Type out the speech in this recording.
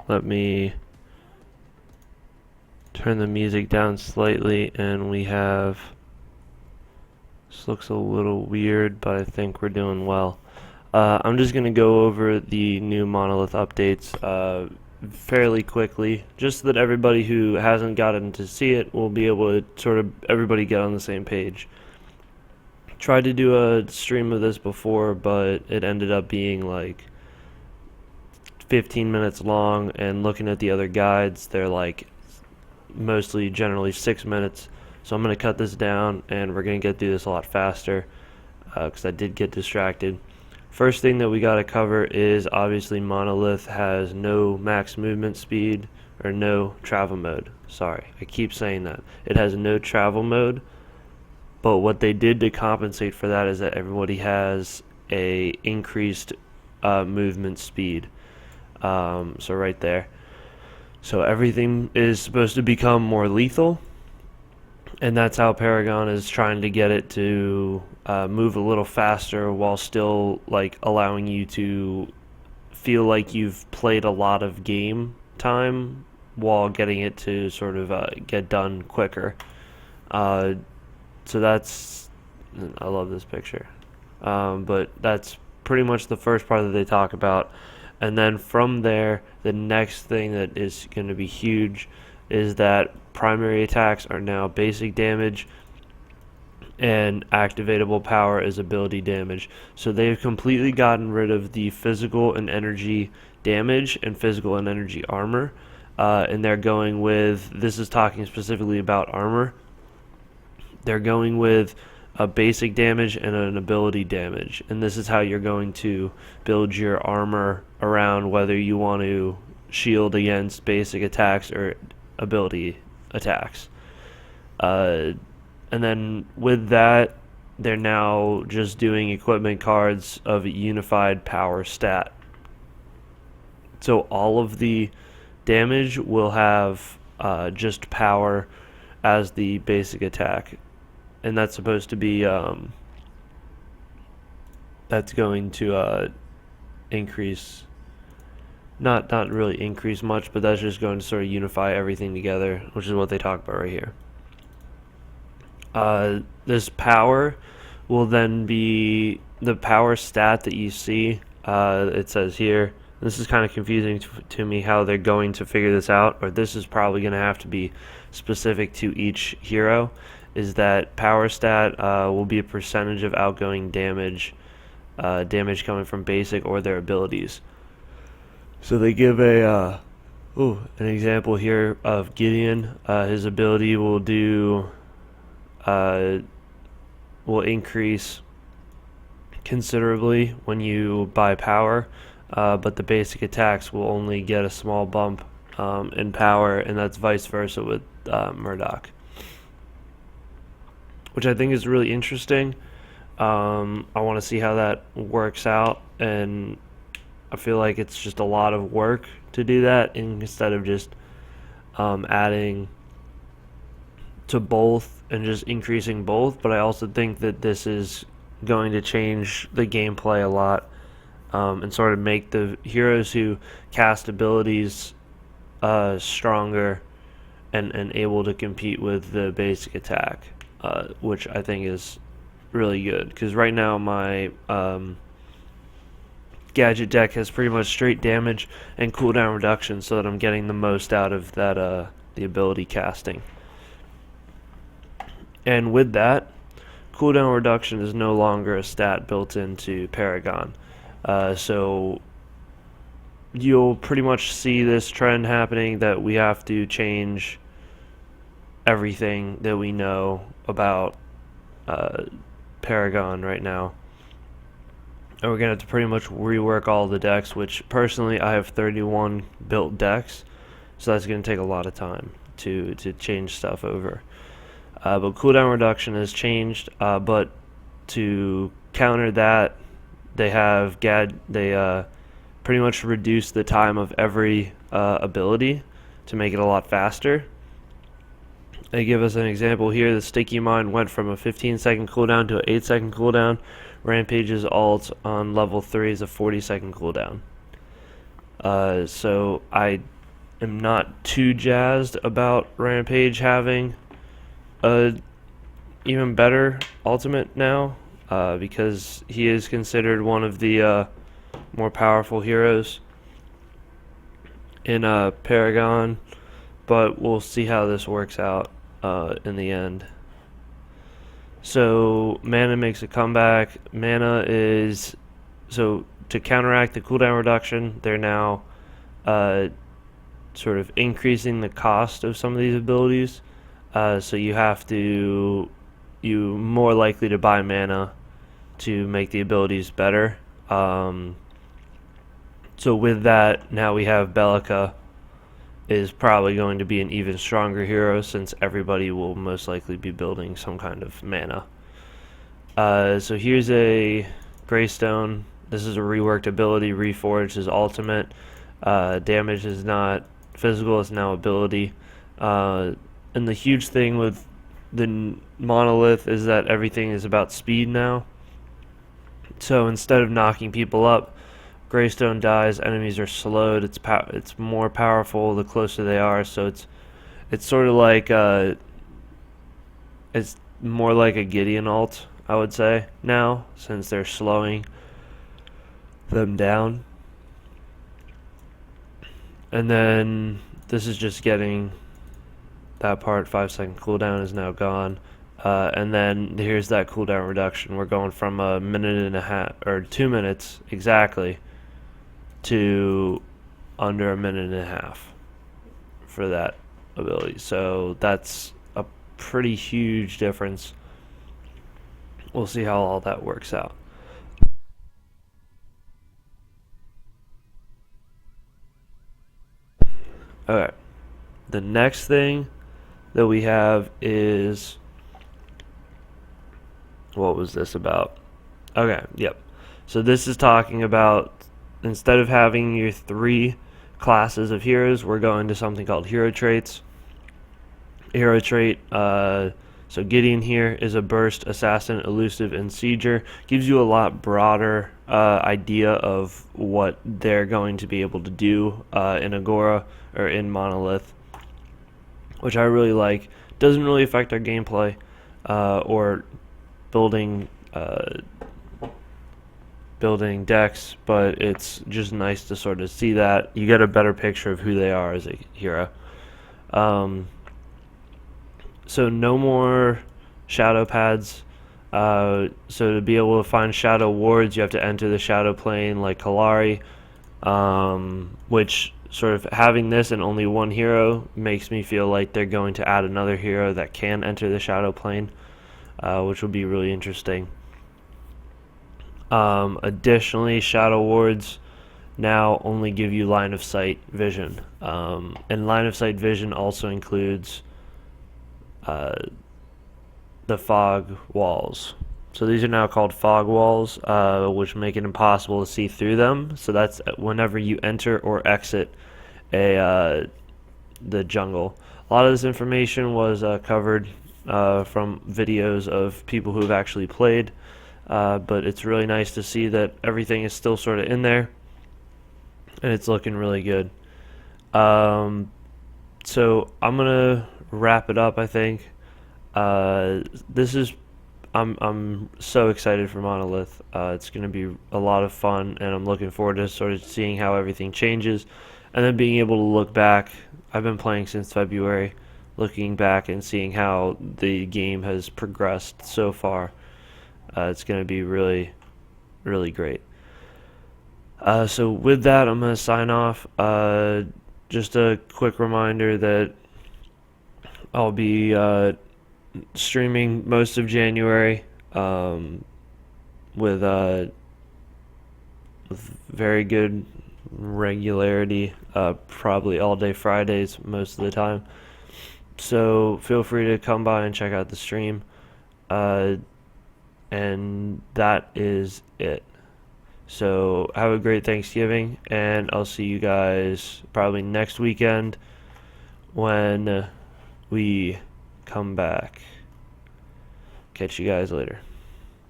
Let me turn the music down slightly, and we have, this looks a little weird, but I think we're doing well. I'm just going to go over the new Monolith updates fairly quickly, just so that everybody who hasn't gotten to see it will be able to sort of everybody get on the same page. Tried to do a stream of this before, but it ended up being like 15 minutes long, and looking at the other guides, they're like generally 6 minutes. So I'm going to cut this down, and we're going to get through this a lot faster because I did get distracted. First thing that we got to cover is obviously Monolith has no max movement speed, or no travel mode. Sorry, I keep saying that. It has no travel mode, but what they did to compensate for that is that everybody has a increased movement speed. So right there. So everything is supposed to become more lethal, and that's how Paragon is trying to get it to move a little faster while still like allowing you to feel like you've played a lot of game time while getting it to sort of get done quicker. So that's, I love this picture. But that's pretty much the first part that they talk about. And then from there, the next thing that is going to be huge is that primary attacks are now basic damage, and activatable power is ability damage. So they've completely gotten rid of the physical and energy damage and physical and energy armor. And they're going with, this is talking specifically about armor, they're going with a basic damage and an ability damage, and this is how you're going to build your armor around whether you want to shield against basic attacks or ability attacks. And then with that, they're now just doing equipment cards of unified power stat. So all of the damage will have just power as the basic attack, and that's supposed to be that's going to increase, not really increase much, but that's just going to sort of unify everything together, which is what they talk about right here. This power will then be the power stat that you see. It says here, this is kind of confusing to me how they're going to figure this out, or this is probably going to have to be specific to each hero, is that power stat will be a percentage of outgoing damage, damage coming from basic or their abilities. So they give an example here of Gideon. His ability will do will increase considerably when you buy power, but the basic attacks will only get a small bump in power, and that's vice versa with Murdoch, which I think is really interesting. I want to see how that works out, and I feel like it's just a lot of work to do that instead of just adding to both and just increasing both. But I also think that this is going to change the gameplay a lot, and sort of make the heroes who cast abilities stronger and able to compete with the basic attack, which I think is really good, because right now my gadget deck has pretty much straight damage and cooldown reduction, so that I'm getting the most out of that the ability casting. And with that, cooldown reduction is no longer a stat built into Paragon. So you'll pretty much see this trend happening, that we have to change everything that we know about Paragon right now. And we're going to have to pretty much rework all the decks, which personally I have 31 built decks, so that's going to take a lot of time to change stuff over. But cooldown reduction has changed, but to counter that, they pretty much reduced the time of every ability to make it a lot faster. They give us an example here. The Sticky Mine went from a 15-second cooldown to an 8-second cooldown. Rampage's ult on level 3 is a 40-second cooldown. So I am not too jazzed about Rampage having a even better ultimate now, because he is considered one of the more powerful heroes in Paragon, but we'll see how this works out in the end. So mana makes a comeback. Mana is, so to counteract the cooldown reduction, they're now sort of increasing the cost of some of these abilities. So you more likely to buy mana to make the abilities better. So with that, now we have Bellica is probably going to be an even stronger hero, since everybody will most likely be building some kind of mana. So here's a Greystone. This is a reworked ability. Reforged is ultimate. Damage is not physical, it's now ability. And the huge thing with the Monolith is that everything is about speed now. So instead of knocking people up, Greystone dies, enemies are slowed. It's more powerful the closer they are. So it's sort of like it's more like a Gideon ult, I would say now, since they're slowing them down. And then this is just getting that part. 5-second cooldown is now gone. And then here's that cooldown reduction. We're going from a minute and a half, or 2 minutes exactly, to under a minute and a half for that ability. So that's a pretty huge difference. We'll see how all that works out. Alright, the next thing that we have is, what was this about? Okay, yep. So this is talking about, instead of having your 3 classes of heroes, we're going to something called hero traits. Hero trait, so Gideon here is a burst, assassin, elusive, and sieger. Gives you a lot broader idea of what they're going to be able to do in Agora or in Monolith, which I really like. Doesn't really affect our gameplay or building decks, but it's just nice to sort of see that. You get a better picture of who they are as a hero. So no more shadow pads. So to be able to find shadow wards, you have to enter the shadow plane like Kalari, which sort of having this and only one hero makes me feel like they're going to add another hero that can enter the shadow plane, which will be really interesting. Additionally, shadow wards now only give you line of sight vision, and line of sight vision also includes the fog walls. So these are now called fog walls, which make it impossible to see through them. So that's whenever you enter or exit the jungle. A lot of this information was covered from videos of people who have actually played, but it's really nice to see that everything is still sort of in there, and it's looking really good. So I'm gonna wrap it up, I think. I'm so excited for Monolith. It's going to be a lot of fun, and I'm looking forward to sort of seeing how everything changes, and then being able to look back. I've been playing since February, looking back and seeing how the game has progressed so far. It's going to be really, really great. So with that, I'm going to sign off. Just a quick reminder that I'll be streaming most of January with very good regularity, probably all day Fridays most of the time. So feel free to come by and check out the stream. And that is it. So have a great Thanksgiving, and I'll see you guys probably next weekend when we come back. Catch you guys later.